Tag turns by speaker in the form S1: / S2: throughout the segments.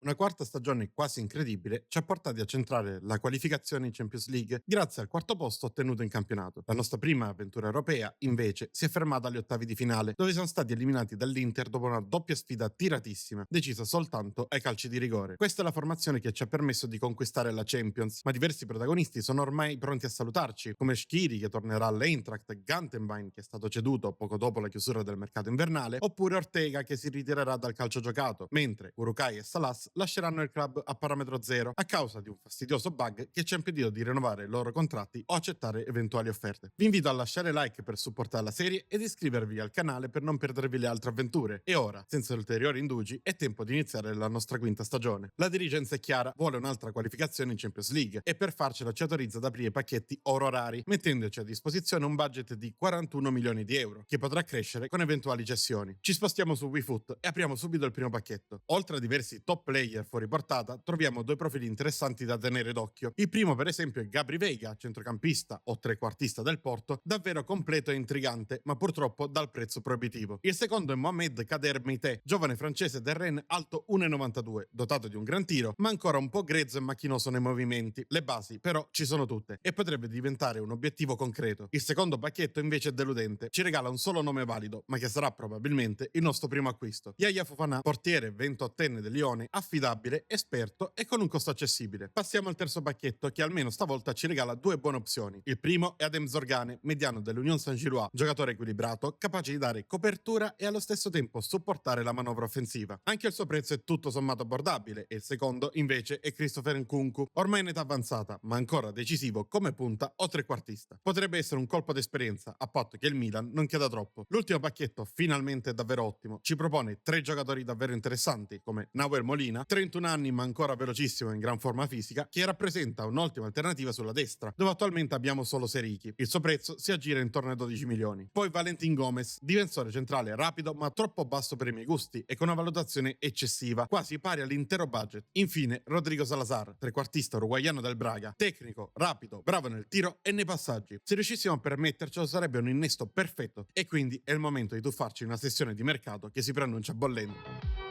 S1: Una quarta stagione quasi incredibile ci ha portati a centrare la qualificazione in Champions League grazie al quarto posto ottenuto in campionato. La nostra prima avventura europea, invece, si è fermata agli ottavi di finale, dove siamo stati eliminati dall'Inter dopo una doppia sfida tiratissima, decisa soltanto ai calci di rigore. Questa è la formazione che ci ha permesso di conquistare la Champions, ma diversi protagonisti sono ormai pronti a salutarci, come Shqiri che tornerà all'Eintracht, Gantenbein che è stato ceduto poco dopo la chiusura del mercato invernale, oppure Ortega che si ritirerà dal calcio giocato, mentre Urukai e Salas lasceranno il club a parametro zero a causa di un fastidioso bug che ci ha impedito di rinnovare i loro contratti o accettare eventuali offerte. Vi invito a lasciare like per supportare la serie ed iscrivervi al canale per non perdervi le altre avventure. E ora, senza ulteriori indugi, è tempo di iniziare la nostra quinta stagione. La dirigenza è chiara, vuole un'altra qualificazione in Champions League e per farcela ci autorizza ad aprire pacchetti oro rari, mettendoci a disposizione un budget di 41 milioni di euro, che potrà crescere con eventuali cessioni. Ci spostiamo su WeFoot e apriamo subito il primo pacchetto. Oltre a diversi top player fuori portata, troviamo due profili interessanti da tenere d'occhio. Il primo, per esempio, è Gabri Veiga, centrocampista o trequartista del Porto, davvero completo e intrigante, ma purtroppo dal prezzo proibitivo. Il secondo è Mohamed Kader Meite, giovane francese del Rennes alto 1,92, dotato di un gran tiro, ma ancora un po' grezzo e macchinoso nei movimenti. Le basi, però, ci sono tutte e potrebbe diventare un obiettivo concreto. Il secondo pacchetto invece è deludente, ci regala un solo nome valido, ma che sarà probabilmente il nostro primo acquisto. Yaya Fofana, portiere 28enne del Lione, affidabile, esperto e con un costo accessibile. Passiamo al terzo pacchetto che almeno stavolta ci regala due buone opzioni. Il primo è Adem Zorgane, mediano dell'Union Saint-Gilloise, giocatore equilibrato, capace di dare copertura e allo stesso tempo supportare la manovra offensiva. Anche il suo prezzo è tutto sommato abbordabile e il secondo invece è Christopher Nkunku, ormai in età avanzata ma ancora decisivo come punta o trequartista. Potrebbe essere un colpo d'esperienza a patto che il Milan non chieda troppo. L'ultimo pacchetto finalmente è davvero ottimo, ci propone tre giocatori davvero interessanti come Nahuel Molina, 31 anni ma ancora velocissimo e in gran forma fisica, che rappresenta un'ottima alternativa sulla destra, dove attualmente abbiamo solo Serichi. Il suo prezzo si aggira intorno ai 12 milioni. Poi Valentin Gomez, difensore centrale rapido ma troppo basso per i miei gusti e con una valutazione eccessiva, quasi pari all'intero budget. Infine Rodrigo Salazar, trequartista uruguaiano del Braga, tecnico, rapido, bravo nel tiro e nei passaggi. Se riuscissimo a permettercelo sarebbe un innesto perfetto e quindi è il momento di tuffarci in una sessione di mercato che si preannuncia bollente.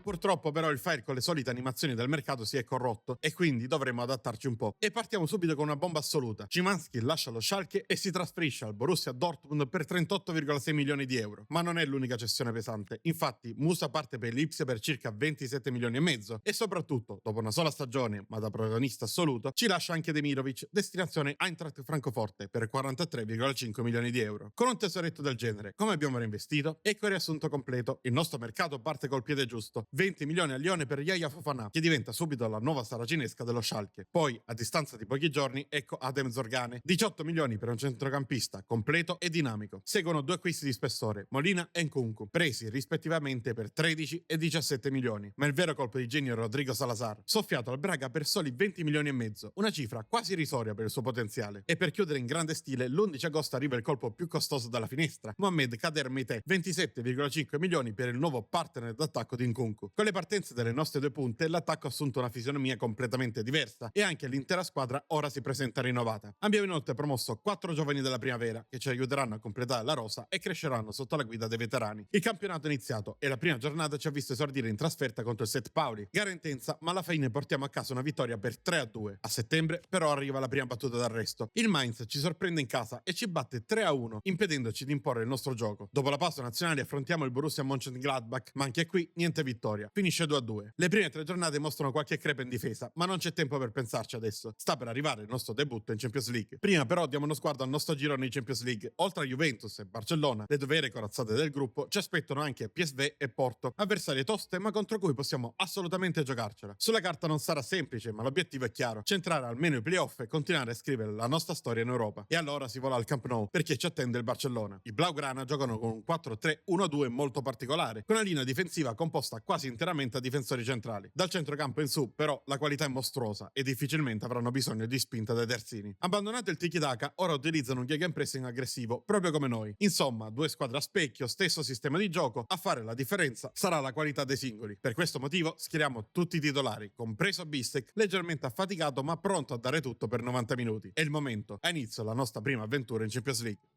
S1: Purtroppo però il file con le solite animazioni del mercato si è corrotto e quindi dovremo adattarci un po'. E partiamo subito con una bomba assoluta. Szymański lascia lo Schalke e si trasferisce al Borussia Dortmund per 38,6 milioni di euro. Ma non è l'unica cessione pesante. Infatti Musa parte per l'Ipsia per circa 27 milioni e mezzo e soprattutto, dopo una sola stagione, ma da protagonista assoluto, ci lascia anche Demirovic, destinazione Eintracht Francoforte per 43,5 milioni di euro. Con un tesoretto del genere, come abbiamo reinvestito? Ecco il riassunto completo. Il nostro mercato parte col piede giusto. 20 milioni a Lione per Yaya Fofana, che diventa subito la nuova saracinesca dello Schalke. Poi, a distanza di pochi giorni, ecco Adem Zorgane, 18 milioni per un centrocampista completo e dinamico. Seguono due acquisti di spessore, Molina e Nkunku, presi rispettivamente per 13 e 17 milioni. Ma il vero colpo di genio è Rodrigo Salazar, soffiato al Braga per soli 20 milioni e mezzo, una cifra quasi irrisoria per il suo potenziale. E per chiudere in grande stile, l'11 agosto arriva il colpo più costoso dalla finestra, Mohamed Kader Meite, 27,5 milioni per il nuovo partner d'attacco di Nkunku. Con le partenze delle nostre due punte, l'attacco ha assunto una fisionomia completamente diversa e anche l'intera squadra ora si presenta rinnovata. Abbiamo inoltre promosso 4 giovani della primavera che ci aiuteranno a completare la rosa e cresceranno sotto la guida dei veterani. Il campionato è iniziato e la prima giornata ci ha visto esordire in trasferta contro il Set Pauli. Gara intensa, ma alla fine portiamo a casa una vittoria per 3-2. A settembre però arriva la prima battuta d'arresto. Il Mainz ci sorprende in casa e ci batte 3-1, impedendoci di imporre il nostro gioco. Dopo la pausa nazionale affrontiamo il Borussia Mönchengladbach, ma anche qui niente vittoria. Finisce 2-2. Le prime 3 giornate mostrano qualche crepa in difesa, ma non c'è tempo per pensarci adesso. Sta per arrivare il nostro debutto in Champions League. Prima però diamo uno sguardo al nostro girone in Champions League. Oltre a Juventus e Barcellona, le due vere corazzate del gruppo, ci aspettano anche PSV e Porto, avversarie toste ma contro cui possiamo assolutamente giocarcela. Sulla carta non sarà semplice, ma l'obiettivo è chiaro: centrare almeno i playoff e continuare a scrivere la nostra storia in Europa. E allora si vola al Camp Nou, perché ci attende il Barcellona. I Blaugrana giocano con un 4-3-1-2 molto particolare, con una linea difensiva composta quasi interamente a difensori centrali. Dal centrocampo in su, però, la qualità è mostruosa e difficilmente avranno bisogno di spinta dai terzini. Abbandonato il tiki-taka, ora utilizzano un gegenpressing aggressivo, proprio come noi. Insomma, due squadre a specchio, stesso sistema di gioco, a fare la differenza sarà la qualità dei singoli. Per questo motivo schieriamo tutti i titolari, compreso Bistek, leggermente affaticato ma pronto a dare tutto per 90 minuti. È il momento, ha inizio la nostra prima avventura in Champions League.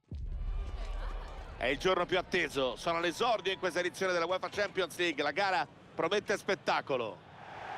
S2: È il giorno più atteso, sono all'esordio in questa edizione della UEFA Champions League. La gara promette spettacolo.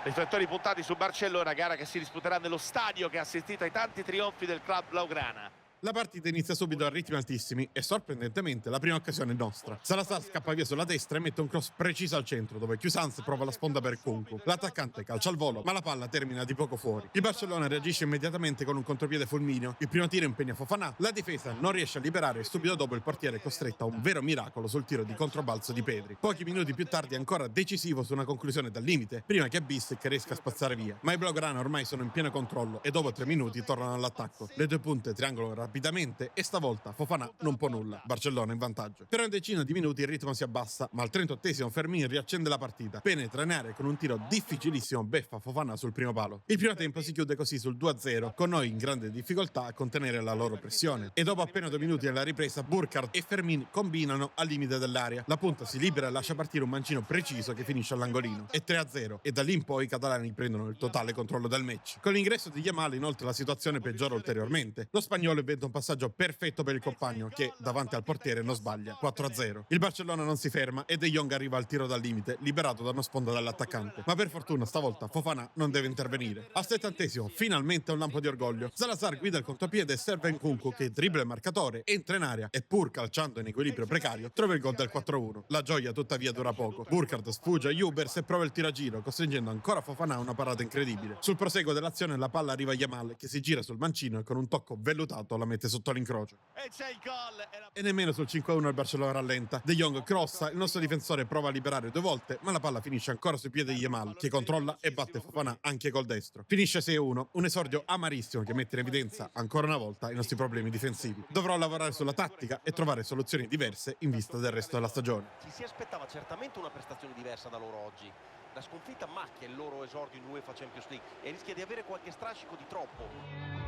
S2: Riflettori puntati su Barcellona, gara che si disputerà nello stadio che ha assistito ai tanti trionfi del club blaugrana.
S1: La partita inizia subito a ritmi altissimi e sorprendentemente la prima occasione è nostra. Salazar scappa via sulla destra e mette un cross preciso al centro dove Cuisance prova la sponda per Kunku. L'attaccante calcia al volo ma la palla termina di poco fuori. Il Barcellona reagisce immediatamente con un contropiede fulmineo. Il primo tiro impegna Fofana, la difesa non riesce a liberare e subito dopo il portiere è costretto a un vero miracolo sul tiro di controbalzo di Pedri. Pochi minuti più tardi è ancora decisivo su una conclusione dal limite prima che Bissek riesca a spazzare via. Ma i blaugrana ormai sono in pieno controllo e dopo 3 minuti tornano all'attacco. Le due punte triangolano rapidamente e stavolta Fofana non può nulla. Barcellona in vantaggio. Per una decina di minuti il ritmo si abbassa, ma al 38esimo Fermin riaccende la partita. Penetra in area con un tiro difficilissimo, beffa Fofana sul primo palo. Il primo tempo si chiude così sul 2-0, con noi in grande difficoltà a contenere la loro pressione. E dopo appena 2 minuti nella ripresa, Burkhardt e Fermin combinano al limite dell'area. La punta si libera e lascia partire un mancino preciso che finisce all'angolino. È 3-0 e da lì in poi i catalani prendono il totale controllo del match. Con l'ingresso di Yamal inoltre la situazione peggiora ulteriormente. Lo spagnolo inventa un passaggio perfetto per il compagno che davanti al portiere non sbaglia. 4-0. Il Barcellona non si ferma e De Jong arriva al tiro dal limite liberato da una sponda dall'attaccante, ma per fortuna stavolta Fofana non deve intervenire. Al 70esimo finalmente un lampo di orgoglio. Salazar guida il contropiede e serve Nkunku che dribbla il marcatore, entra in area e pur calciando in equilibrio precario trova il gol del 4-1. La gioia tuttavia dura poco. Burkhardt sfugge a Jubers e prova il tiro a giro costringendo ancora Fofana a una parata incredibile. Sul proseguo dell'azione la palla arriva a Yamal che si gira sul mancino e con un tocco vellutato la mette sotto l'incrocio.
S2: E c'è il gol.
S1: E nemmeno sul 5-1 il Barcellona rallenta. De Jong crossa, il nostro difensore prova a liberare 2 volte, ma la palla finisce ancora sui piedi di Yamal, che controlla e batte Fofana anche col destro. Finisce 6-1, un esordio amarissimo che mette in evidenza ancora una volta i nostri problemi difensivi. Dovrò lavorare sulla tattica e trovare soluzioni diverse in vista del resto della stagione.
S3: Ci si aspettava certamente una prestazione diversa da loro oggi. La sconfitta macchia il loro esordio in UEFA Champions League e rischia di avere qualche strascico di troppo.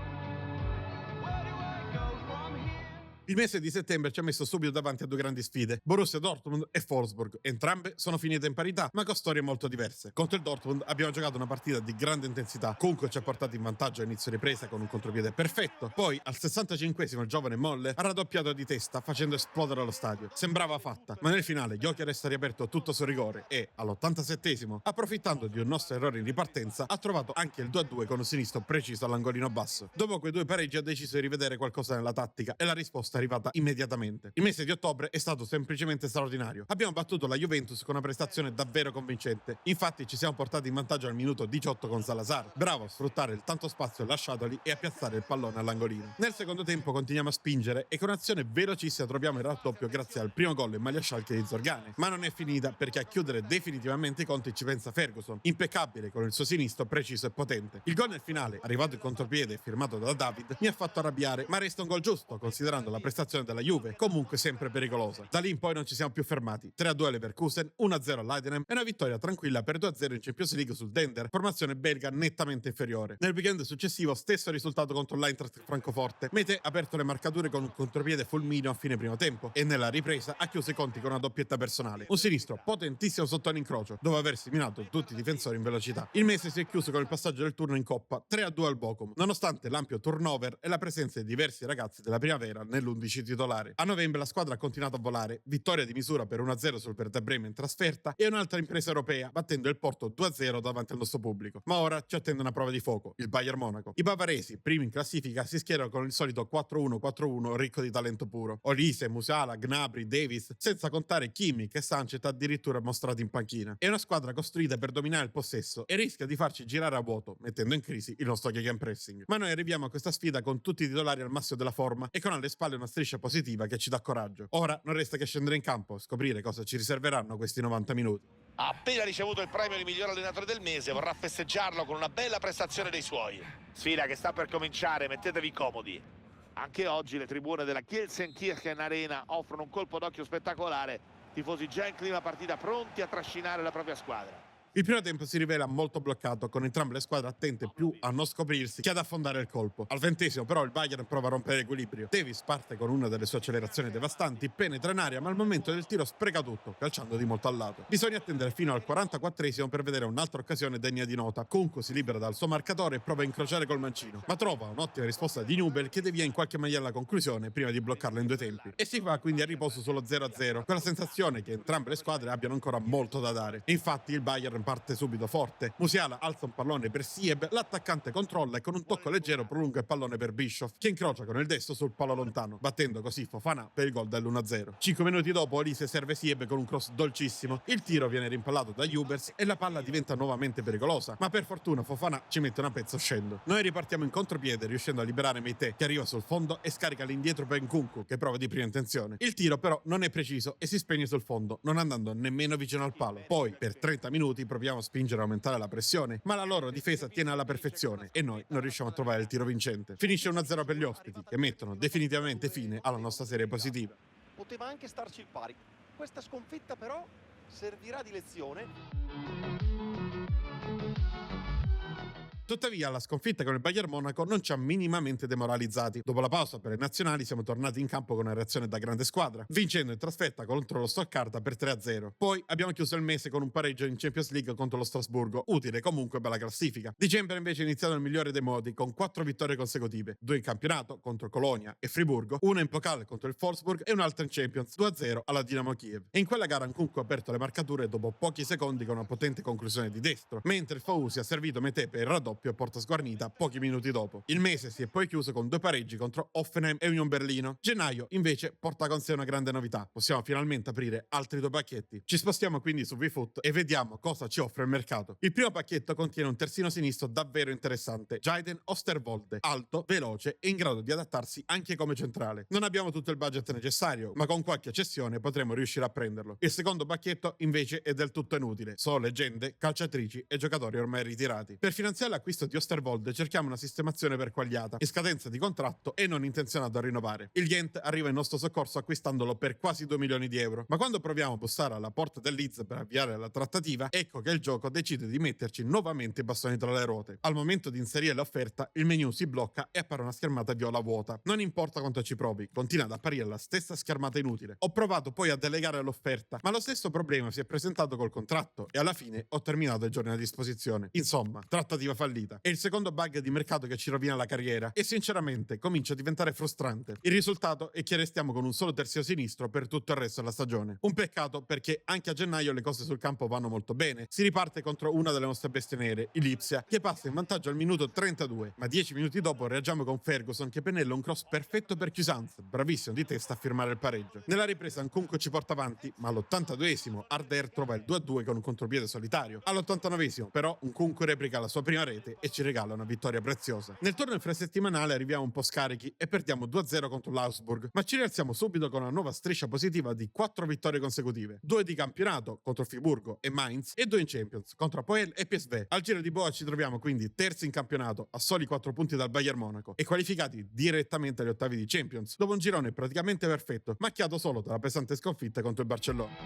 S1: Il mese di settembre ci ha messo subito davanti a 2 grandi sfide, Borussia Dortmund e Wolfsburg. Entrambe sono finite in parità, ma con storie molto diverse. Contro il Dortmund abbiamo giocato una partita di grande intensità, comunque ci ha portato in vantaggio a inizio ripresa con un contropiede perfetto, poi al 65esimo il giovane Moller ha raddoppiato di testa facendo esplodere lo stadio. Sembrava fatta, ma nel finale Gyökeres ha riaperto tutto sul rigore e all'87esimo, approfittando di un nostro errore in ripartenza, ha trovato anche il 2-2 con un sinistro preciso all'angolino basso. Dopo quei 2 pareggi ha deciso di rivedere qualcosa nella tattica e la risposta è arrivata immediatamente. Il mese di ottobre è stato semplicemente straordinario. Abbiamo battuto la Juventus con una prestazione davvero convincente. Infatti ci siamo portati in vantaggio al minuto 18 con Salazar, bravo a sfruttare il tanto spazio lasciatoli e a piazzare il pallone all'angolino. Nel secondo tempo continuiamo a spingere e con un'azione velocissima troviamo il raddoppio grazie al primo gol in maglia Schalke di Zorgane. Ma non è finita perché a chiudere definitivamente i conti ci pensa Ferguson, impeccabile con il suo sinistro preciso e potente. Il gol nel finale, arrivato in contropiede e firmato da David, mi ha fatto arrabbiare, ma resta un gol giusto considerando la prestazione della Juve, comunque sempre pericolosa. Da lì in poi non ci siamo più fermati. 3-2 a Leverkusen, 1-0 all'Heidenheim e una vittoria tranquilla per 2-0 in Champions League sul Dender, formazione belga nettamente inferiore. Nel weekend successivo stesso risultato contro l'Eintracht Francoforte. Mete ha aperto le marcature con un contropiede fulmineo a fine primo tempo e nella ripresa ha chiuso i conti con una doppietta personale. Un sinistro potentissimo sotto l'incrocio, dopo aver seminato tutti i difensori in velocità. Il mese si è chiuso con il passaggio del turno in Coppa 3-2 al Bochum, nonostante l'ampio turnover e la presenza di diversi ragazzi della primavera nell'11 titolare. A novembre la squadra ha continuato a volare, vittoria di misura per 1-0 sul Werder Bremen in trasferta e un'altra impresa europea battendo il Porto 2-0 davanti al nostro pubblico. Ma ora ci attende una prova di fuoco, il Bayern Monaco. I bavaresi, primi in classifica, si schierano con il solito 4-1-4-1 ricco di talento puro. Olise, Musiala, Gnabry, Davis, senza contare Kimmich e Sanchez addirittura mostrati in panchina. È una squadra costruita per dominare il possesso e rischia di farci girare a vuoto, mettendo in crisi il nostro gegenpressing. Ma noi arriviamo a questa sfida con tutti i titolari al massimo della forma e con alle spalle una striscia positiva che ci dà coraggio. Ora non resta che scendere in campo e scoprire cosa ci riserveranno questi 90 minuti.
S2: Ha appena ricevuto il premio di miglior allenatore del mese, vorrà festeggiarlo con una bella prestazione dei suoi. Sfida che sta per cominciare, mettetevi comodi. Anche oggi le tribune della Gelsenkirchen Arena offrono un colpo d'occhio spettacolare. Tifosi già in clima partita, pronti a trascinare la propria squadra.
S1: Il primo tempo si rivela molto bloccato, con entrambe le squadre attente più a non scoprirsi che ad affondare il colpo. Al 20° però il Bayern prova a rompere l'equilibrio. Davis parte con una delle sue accelerazioni devastanti, penetra in aria, ma al momento del tiro spreca tutto, calciando di molto al lato. Bisogna attendere fino al 44° per vedere un'altra occasione degna di nota. Kunku si libera dal suo marcatore e prova a incrociare col mancino, ma trova un'ottima risposta di Nubel che devia in qualche maniera la conclusione prima di bloccarlo in due tempi. E si fa quindi a riposo sullo 0-0, con la sensazione che entrambe le squadre abbiano ancora molto da dare. E infatti il Bayern parte subito forte. Musiala alza un pallone per Sieb, l'attaccante controlla e con un tocco leggero prolunga il pallone per Bischoff, che incrocia con il destro sul palo lontano, battendo così Fofana per il gol dell'1-0. 5 minuti dopo Olise serve Sieb con un cross dolcissimo, il tiro viene rimpallato da Hubers e la palla diventa nuovamente pericolosa, ma per fortuna Fofana ci mette una pezza uscendo. Noi ripartiamo in contropiede riuscendo a liberare Meite, che arriva sul fondo e scarica l'indietro per Nkunku, che prova di prima intenzione. Il tiro però non è preciso e si spegne sul fondo, non andando nemmeno vicino al palo. Poi per 30 minuti proviamo a spingere a aumentare la pressione, ma la loro difesa tiene alla perfezione e noi non riusciamo a trovare il tiro vincente. Finisce 1-0 per gli ospiti, che mettono definitivamente fine alla nostra serie positiva.
S3: Poteva anche starci il pari. Questa sconfitta però servirà di lezione.
S1: Tuttavia la sconfitta con il Bayern Monaco non ci ha minimamente demoralizzati. Dopo la pausa per le nazionali siamo tornati in campo con una reazione da grande squadra, vincendo in trasferta contro lo Stoccarda per 3-0. Poi abbiamo chiuso il mese con un pareggio in Champions League contro lo Strasburgo, utile comunque per la classifica. Dicembre invece è iniziato nel migliore dei modi, con 4 vittorie consecutive, 2 in campionato contro Colonia e Friburgo, una in Pokal contro il Wolfsburg e un'altra in Champions, 2-0 alla Dinamo Kiev. E in quella gara Nkunku ha aperto le marcature dopo pochi secondi con una potente conclusione di destro, mentre il Fausi ha servito Meté per il raddoppio a porta sguarnita pochi minuti dopo. Il mese si è poi chiuso con 2 pareggi contro Hoffenheim e Union Berlino. Gennaio invece porta con sé una grande novità: possiamo finalmente aprire altri 2 pacchetti. Ci spostiamo quindi su VFoot e vediamo cosa ci offre il mercato. Il primo pacchetto contiene un terzino sinistro davvero interessante, Jaden Osterwolde, alto, veloce e in grado di adattarsi anche come centrale. Non abbiamo tutto il budget necessario, ma con qualche cessione potremo riuscire a prenderlo. Il secondo pacchetto invece è del tutto inutile, solo leggende, calciatrici e giocatori ormai ritirati. Per finanziare l'acquisto di Osterwolde cerchiamo una sistemazione per Quagliata, in scadenza di contratto e non intenzionato a rinnovare. Il Ghent arriva in nostro soccorso acquistandolo per quasi 2 milioni di euro, ma quando proviamo a bussare alla porta del Leeds per avviare la trattativa, ecco che il gioco decide di metterci nuovamente i bastoni tra le ruote. Al momento di inserire l'offerta, il menu si blocca e appare una schermata viola vuota. Non importa quanto ci provi, continua ad apparire la stessa schermata inutile. Ho provato poi a delegare l'offerta, ma lo stesso problema si è presentato col contratto e alla fine ho terminato i giorni a disposizione. Insomma, trattativa fallita. È il secondo bug di mercato che ci rovina la carriera e sinceramente comincia a diventare frustrante. Il risultato è che restiamo con un solo terzino sinistro per tutto il resto della stagione. Un peccato perché anche a gennaio le cose sul campo vanno molto bene. Si riparte contro una delle nostre bestie nere, il Lipsia, che passa in vantaggio al minuto 32, ma 10 minuti dopo reagiamo con Ferguson che pennella un cross perfetto per Cuisance, bravissimo di testa a firmare il pareggio. Nella ripresa Nkunku ci porta avanti, ma all'82esimo Arder trova il 2-2 con un contropiede solitario. All'89esimo però Nkunku replica la sua prima rete e ci regala una vittoria preziosa. Nel turno infrasettimanale arriviamo un po' scarichi e perdiamo 2-0 contro l'Augsburg, ma ci rialziamo subito con una nuova striscia positiva di 4 vittorie consecutive, 2 di campionato contro Friburgo e Mainz e 2 in Champions contro Apoel e PSV. Al giro di boa ci troviamo quindi terzi in campionato a soli 4 punti dal Bayern Monaco e qualificati direttamente agli ottavi di Champions dopo un girone praticamente perfetto, macchiato solo dalla pesante sconfitta contro il Barcellona.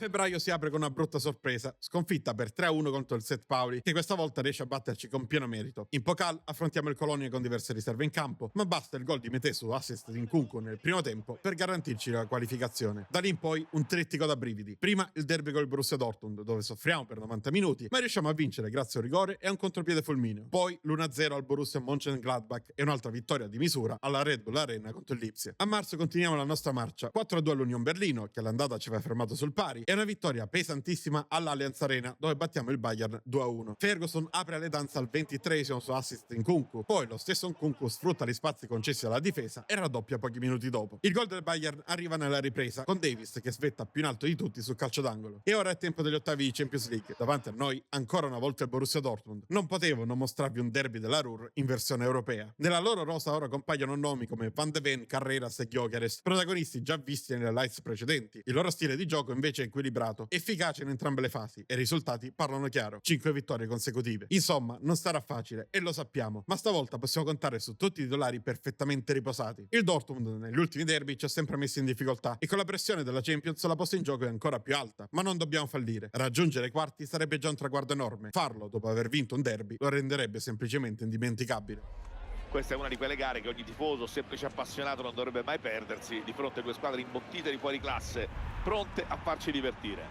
S1: Febbraio si apre con una brutta sorpresa, sconfitta per 3-1 contro il St. Pauli, che questa volta riesce a batterci con pieno merito. In Pokal affrontiamo il Colonia con diverse riserve in campo, ma basta il gol di Meté su assist di Nkunku nel primo tempo per garantirci la qualificazione. Da lì in poi un trittico da brividi. Prima il derby col Borussia Dortmund, dove soffriamo per 90 minuti, ma riusciamo a vincere grazie a un rigore e a un contropiede fulmineo. Poi l'1-0 al Borussia Mönchengladbach e un'altra vittoria di misura alla Red Bull Arena contro il Lipsia. A marzo continuiamo la nostra marcia, 4-2 all'Union Berlino, che all'andata ci aveva fermato sul pari, e una vittoria pesantissima all'Allianz Arena dove battiamo il Bayern 2-1. Ferguson apre le danze al 23esimo su assist Nkunku, poi lo stesso Nkunku sfrutta gli spazi concessi alla difesa e raddoppia pochi minuti dopo. Il gol del Bayern arriva nella ripresa con Davis che svetta più in alto di tutti sul calcio d'angolo. E ora è tempo degli ottavi di Champions League. Davanti a noi ancora una volta il Borussia Dortmund. Non potevo non mostrarvi un derby della Ruhr in versione europea. Nella loro rosa ora compaiono nomi come Van de Ven, Carreras e Gyökeres, protagonisti già visti nelle lights precedenti. Il loro stile di gioco invece è equilibrato, efficace in entrambe le fasi e i risultati parlano chiaro: 5 vittorie consecutive. Insomma, non sarà facile e lo sappiamo, ma stavolta possiamo contare su tutti i titolari perfettamente riposati. Il Dortmund negli ultimi derby ci ha sempre messo in difficoltà e con la pressione della Champions la posta in gioco è ancora più alta, ma non dobbiamo fallire. Raggiungere i quarti sarebbe già un traguardo enorme. Farlo dopo aver vinto un derby lo renderebbe semplicemente indimenticabile.
S2: Questa è una di quelle gare che ogni tifoso, semplice appassionato, non dovrebbe mai perdersi di fronte a due squadre imbottite di fuori classe, pronte a farci divertire.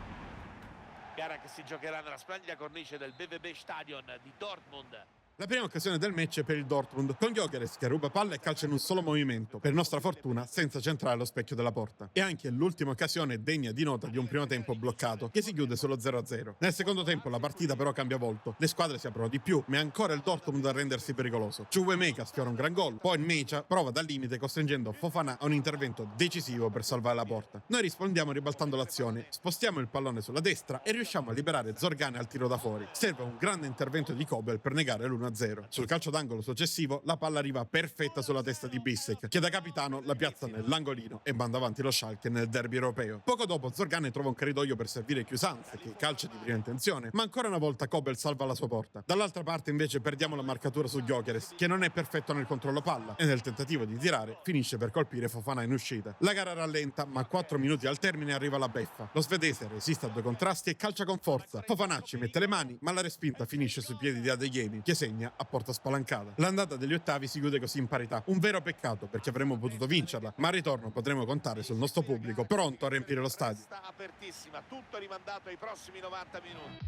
S2: Gara che si giocherà nella splendida cornice del BVB Stadion di Dortmund.
S1: La prima occasione del match è per il Dortmund, con Gyökeres che ruba palla e calcia in un solo movimento, per nostra fortuna senza centrare lo specchio della porta. E anche l'ultima occasione degna di nota di un primo tempo bloccato, che si chiude solo 0-0. Nel secondo tempo la partita però cambia volto, le squadre si aprono di più, ma è ancora il Dortmund a rendersi pericoloso. Chukwuemeka sfiora un gran gol, poi Mecha prova dal limite costringendo Fofana a un intervento decisivo per salvare la porta. Noi rispondiamo ribaltando l'azione, spostiamo il pallone sulla destra e riusciamo a liberare Zorgane al tiro da fuori. Serve un grande intervento di Kobel per negare l'1-0. Sul calcio d'angolo successivo la palla arriva perfetta sulla testa di Bissek, che da capitano la piazza nell'angolino e manda avanti lo Schalke nel derby europeo. Poco dopo Zorgane trova un corridoio per servire Cuisance, che calcia di prima intenzione, ma ancora una volta Kobel salva la sua porta. Dall'altra parte invece perdiamo la marcatura su Gyökeres, che non è perfetto nel controllo palla e nel tentativo di tirare finisce per colpire Fofana in uscita. La gara rallenta, ma 4 minuti al termine arriva la beffa. Lo svedese resiste a due contrasti e calcia con forza. Fofana ci mette le mani, ma la respinta finisce sui piedi di Adeyemi, che segna a porta spalancata. L'andata degli ottavi si chiude così in parità. Un vero peccato, perché avremmo potuto vincerla, ma al ritorno potremo contare sul nostro pubblico pronto a riempire lo stadio.
S2: Sta apertissima, tutto rimandato ai prossimi 90 minuti.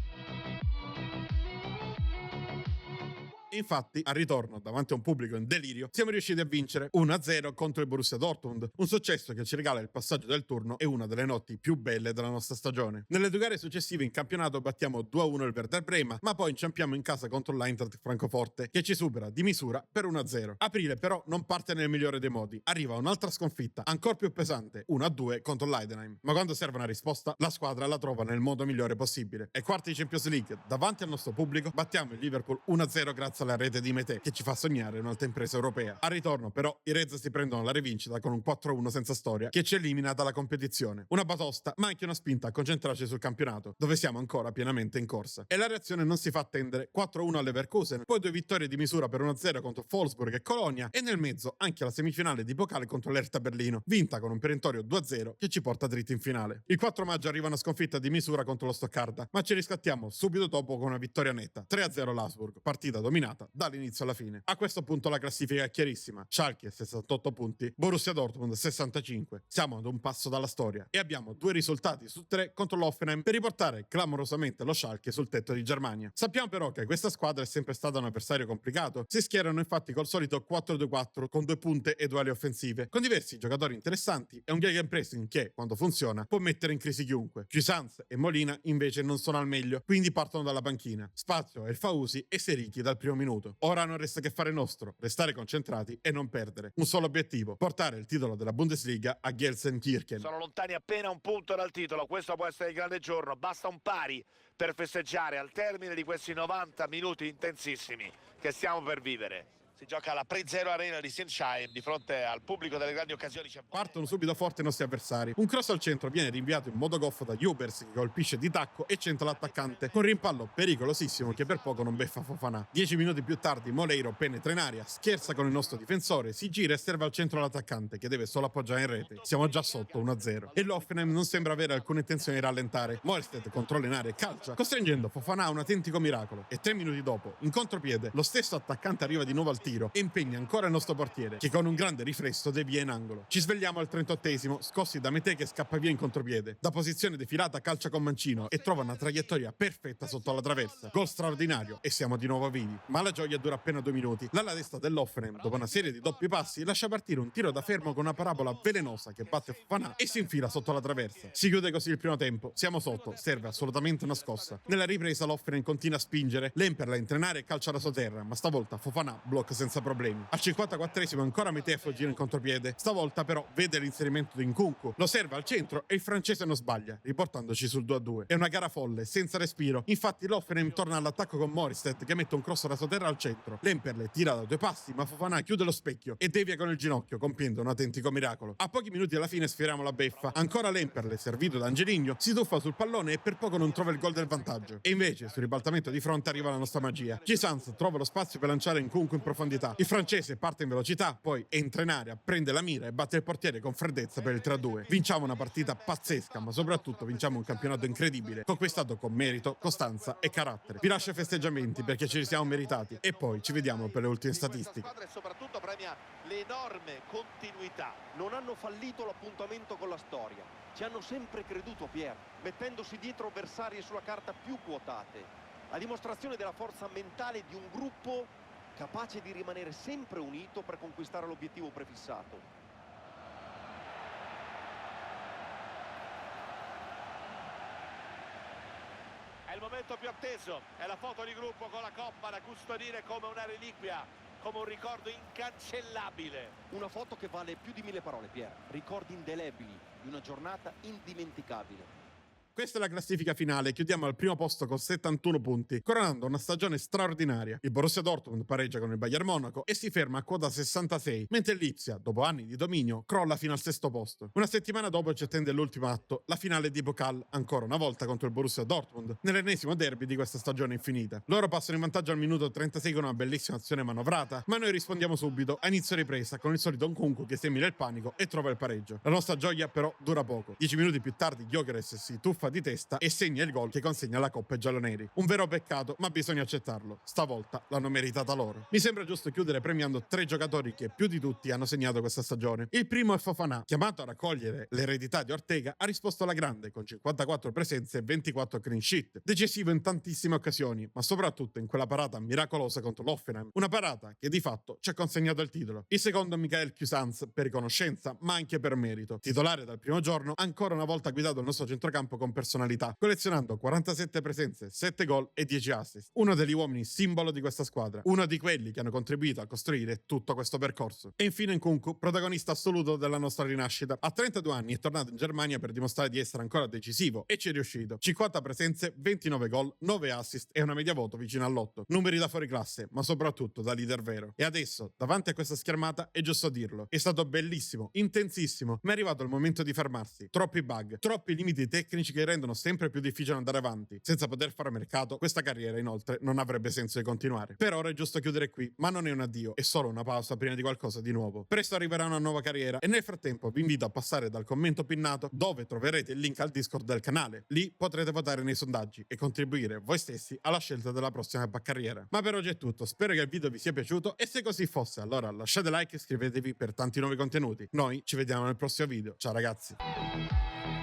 S1: Infatti, al ritorno, davanti a un pubblico in delirio, siamo riusciti a vincere 1-0 contro il Borussia Dortmund, un successo che ci regala il passaggio del turno e una delle notti più belle della nostra stagione. Nelle due gare successive in campionato battiamo 2-1 il Werder Brema, ma poi inciampiamo in casa contro l'Eintracht Francoforte, che ci supera di misura per 1-0. Aprile però non parte nel migliore dei modi, arriva un'altra sconfitta, ancora più pesante, 1-2 contro l'Heidenheim. Ma quando serve una risposta, la squadra la trova nel modo migliore possibile. Ai quarti di Champions League, davanti al nostro pubblico, battiamo il Liverpool 1-0 grazie alla rete di Meté, che ci fa sognare un'altra impresa europea. Al ritorno però i Reds si prendono la rivincita con un 4-1 senza storia che ci elimina dalla competizione. Una batosta, ma anche una spinta a concentrarci sul campionato, dove siamo ancora pienamente in corsa. E la reazione non si fa attendere: 4-1 alle Leverkusen, poi 2 vittorie di misura per 1-0 contro Wolfsburg e Colonia, e nel mezzo anche la semifinale di Pokal contro l'Hertha Berlino, vinta con un perentorio 2-0 che ci porta dritti in finale. Il 4 maggio arriva una sconfitta di misura contro lo Stoccarda, ma ci riscattiamo subito dopo con una vittoria netta, 3-0 l'Augsburg, partita dominata dall'inizio alla fine. A questo punto la classifica è chiarissima: Schalke 68 punti, Borussia Dortmund 65. Siamo ad un passo dalla storia e abbiamo 2 risultati su 3 contro l'Hoffenheim per riportare clamorosamente lo Schalke sul tetto di Germania. Sappiamo però che questa squadra è sempre stata un avversario complicato. Si schierano infatti col solito 4-2-4 con 2 punte e 2 ali offensive, con diversi giocatori interessanti e un gegenpressing che, quando funziona, può mettere in crisi chiunque. Cuisance e Molina invece non sono al meglio, quindi partono dalla panchina. Spazio El Fausi e Seriki dal primo minuto. Ora non resta che fare nostro, restare concentrati e non perdere. Un solo obiettivo: portare il titolo della Bundesliga a Gelsenkirchen.
S2: Sono lontani appena un punto dal titolo, questo può essere il grande giorno, basta un pari per festeggiare al termine di questi 90 minuti intensissimi che stiamo per vivere. Si gioca alla Pre-Zero Arena di Sinsheim di fronte al pubblico delle grandi occasioni.
S1: Partono subito forte i nostri avversari. Un cross al centro viene rinviato in modo goffo da Hubers, che colpisce di tacco e centra l'attaccante con rimpallo pericolosissimo che per poco non beffa Fofana. 10 minuti più tardi Moleiro penetra in aria, scherza con il nostro difensore, si gira e serve al centro l'attaccante che deve solo appoggiare in rete. Siamo già sotto 1-0 e l'Hoffenheim non sembra avere alcuna intenzione di rallentare. Moerstedt controlla in aria e calcia, costringendo Fofana a un autentico miracolo, e 3 minuti dopo, in contropiede, lo stesso attaccante arriva di nuovo al tiro e impegna ancora il nostro portiere, che con un grande riflesso devia in angolo. Ci svegliamo al 38esimo, scossi da Meté che scappa via in contropiede. Da posizione defilata calcia con mancino e trova una traiettoria perfetta sotto la traversa. Gol straordinario e siamo di nuovo vivi. Ma la gioia dura appena 2 minuti. L'ala destra dell'Hoffenheim, dopo una serie di doppi passi, lascia partire un tiro da fermo con una parabola velenosa che batte Fofana e si infila sotto la traversa. Si chiude così il primo tempo. Siamo sotto, serve assolutamente una scossa. Nella ripresa l'Hoffenheim continua a spingere, l'Emperla entra in area e calcia la sua terra, ma stavolta Fofana blocca senza problemi. Al 54esimo ancora Metefo gira in contropiede, stavolta però vede l'inserimento di Nkunku, lo serve al centro e il francese non sbaglia, riportandoci sul 2-2. È una gara folle, senza respiro, infatti l'Hoffenheim torna all'attacco con Moristet che mette un cross rasoterra al centro. Lemperle tira da 2 passi, ma Fofana chiude lo specchio e devia con il ginocchio, compiendo un autentico miracolo. A pochi minuti alla fine sfioriamo la beffa, ancora Lemperle, servito da Angelino, si tuffa sul pallone e per poco non trova il gol del vantaggio. E invece sul ribaltamento di fronte arriva la nostra magia. Gisans trova lo spazio per lanciare Nkunku in profondità. Il francese parte in velocità, poi entra in area, prende la mira e batte il portiere con freddezza per il 3-2. Vinciamo una partita pazzesca, ma soprattutto vinciamo un campionato incredibile, conquistato con merito, costanza e carattere. Vi lascio i festeggiamenti perché ce li siamo meritati e poi ci vediamo per le ultime statistiche.
S2: E soprattutto premia l'enorme continuità.
S3: Non hanno fallito l'appuntamento con la storia, ci hanno sempre creduto, Pier, mettendosi dietro avversarie sulla carta più quotate. La dimostrazione della forza mentale di un gruppo capace di rimanere sempre unito per conquistare l'obiettivo prefissato.
S2: È il momento più atteso, è la foto di gruppo con la coppa da custodire come una reliquia, come un ricordo incancellabile.
S3: Una foto che vale più di 1000 parole, Pier. Ricordi indelebili di una giornata indimenticabile.
S1: Questa è la classifica finale, chiudiamo al primo posto con 71 punti, coronando una stagione straordinaria. Il Borussia Dortmund pareggia con il Bayern Monaco e si ferma a quota 66, mentre il Lipsia, dopo anni di dominio, crolla fino al 6° posto. Una settimana dopo ci attende l'ultimo atto, la finale di Pokal, ancora una volta contro il Borussia Dortmund, nell'ennesimo derby di questa stagione infinita. Loro passano in vantaggio al minuto 36 con una bellissima azione manovrata, ma noi rispondiamo subito a inizio ripresa con il solito Nkunku che semina il panico e trova il pareggio. La nostra gioia però dura poco. 10 minuti più tardi Gyökeres si tuffa di testa e segna il gol che consegna la coppa ai gialloneri. Un vero peccato, ma bisogna accettarlo. Stavolta l'hanno meritata loro. Mi sembra giusto chiudere premiando 3 giocatori che più di tutti hanno segnato questa stagione. Il primo è Fofana, chiamato a raccogliere l'eredità di Ortega, ha risposto alla grande con 54 presenze e 24 clean sheet. Decisivo in tantissime occasioni, ma soprattutto in quella parata miracolosa contro l'Hoffenheim. Una parata che di fatto ci ha consegnato il titolo. Il secondo Michael Cuisance per riconoscenza, ma anche per merito. Titolare dal primo giorno, ancora una volta ha guidato il nostro centrocampo con personalità, collezionando 47 presenze, 7 gol e 10 assist. Uno degli uomini simbolo di questa squadra, uno di quelli che hanno contribuito a costruire tutto questo percorso. E infine Nkunku, protagonista assoluto della nostra rinascita. A 32 anni è tornato in Germania per dimostrare di essere ancora decisivo e ci è riuscito. 50 presenze, 29 gol, 9 assist e una media voto vicino all'8. Numeri da fuori classe, ma soprattutto da leader vero. E adesso, davanti a questa schermata, è giusto dirlo, è stato bellissimo, intensissimo, ma è arrivato il momento di fermarsi. Troppi bug, troppi limiti tecnici che rendono sempre più difficile andare avanti. Senza poter fare mercato, questa carriera inoltre non avrebbe senso di continuare. Per ora è giusto chiudere qui, ma non è un addio, è solo una pausa prima di qualcosa di nuovo. Presto arriverà una nuova carriera e nel frattempo vi invito a passare dal commento pinnato dove troverete il link al Discord del canale. Lì potrete votare nei sondaggi e contribuire voi stessi alla scelta della prossima carriera. Ma per oggi è tutto, spero che il video vi sia piaciuto e se così fosse allora lasciate like e iscrivetevi per tanti nuovi contenuti. Noi ci vediamo nel prossimo video, ciao ragazzi!